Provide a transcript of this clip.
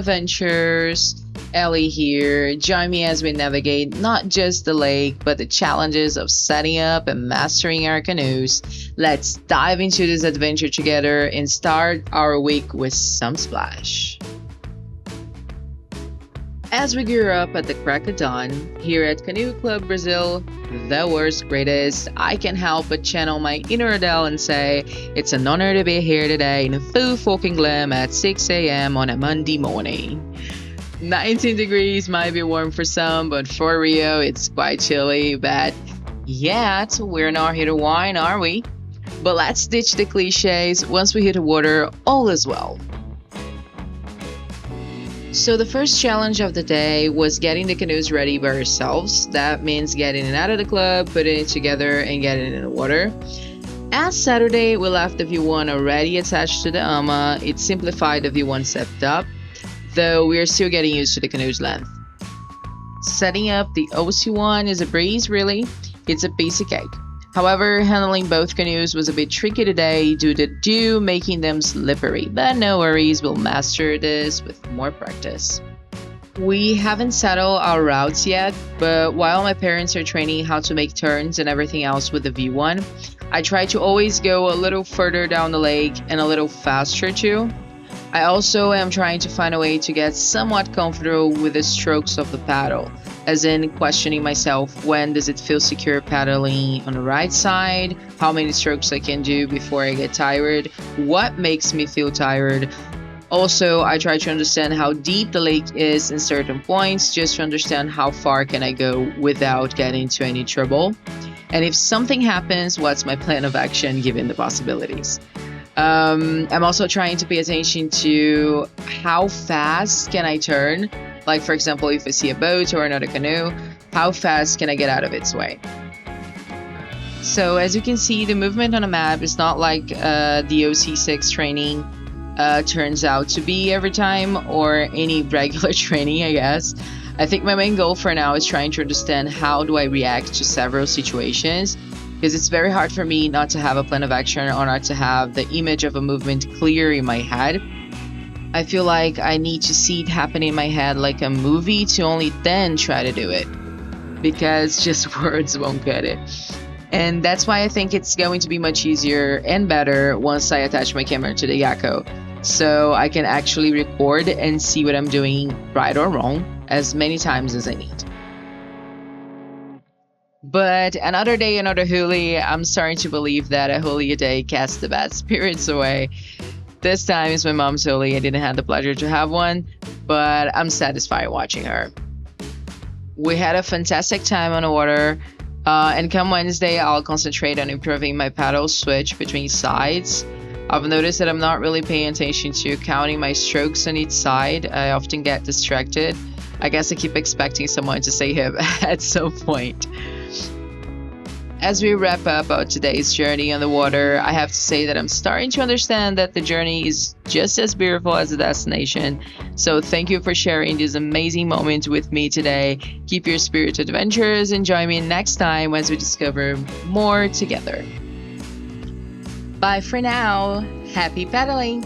adventures. Ellie here. Join me as we navigate not just the lake, but the challenges of setting up and mastering our canoes. Let's dive into this adventure together and start our week with some splash. As we gear up at the crack of dawn, here at Canoe Club Brazil, the world's greatest, I can help but channel my inner Adele and say, it's an honor to be here today in full fucking glam at 6 a.m. on a Monday morning. 19 degrees might be warm for some, but for Rio, it's quite chilly. But yet, we're not here to whine, are we? But let's ditch the cliches. Once we hit the water, all is well. So the first challenge of the day was getting the canoes ready by ourselves. That means getting it out of the club, putting it together, and getting it in the water. As Saturday, we left the V1 already attached to the AMA. It simplified the V1 setup, though we are still getting used to the canoe's length. Setting up the OC1 is a breeze, really. It's a piece of cake. However, handling both canoes was a bit tricky today due to dew making them slippery, but no worries, we'll master this with more practice. We haven't settled our routes yet, but while my parents are training how to make turns and everything else with the V1, I try to always go a little further down the lake and a little faster too. I also am trying to find a way to get somewhat comfortable with the strokes of the paddle, as in questioning myself, when does it feel secure paddling on the right side, how many strokes I can do before I get tired, what makes me feel tired. Also, I try to understand how deep the lake is in certain points, just to understand how far can I go without getting into any trouble. And if something happens, what's my plan of action given the possibilities? I'm also trying to pay attention to how fast can I turn. Like, for example, if I see a boat or another canoe, how fast can I get out of its way? So as you can see, the movement on a map is not like the OC6 training turns out to be every time, or any regular training, I guess. I think my main goal for now is trying to understand how do I react to several situations, because it's very hard for me not to have a plan of action or not to have the image of a movement clear in my head. I feel like I need to see it happen in my head like a movie to only then try to do it, because just words won't cut it. And that's why I think it's going to be much easier and better once I attach my camera to the Yakko, so I can actually record and see what I'm doing right or wrong as many times as I need. But another day, another huli. I'm starting to believe that a huli a day casts the bad spirits away. This time is my mom's huli. I didn't have the pleasure to have one, but I'm satisfied watching her. We had a fantastic time on the water, and come Wednesday, I'll concentrate on improving my paddle switch between sides. I've noticed that I'm not really paying attention to counting my strokes on each side. I often get distracted. I guess I keep expecting someone to say hip at some point. As we wrap up our today's journey on the water, I have to say that I'm starting to understand that the journey is just as beautiful as the destination. So thank you for sharing this amazing moment with me today. Keep your spirit adventurous and join me next time as we discover more together. Bye for now. Happy paddling!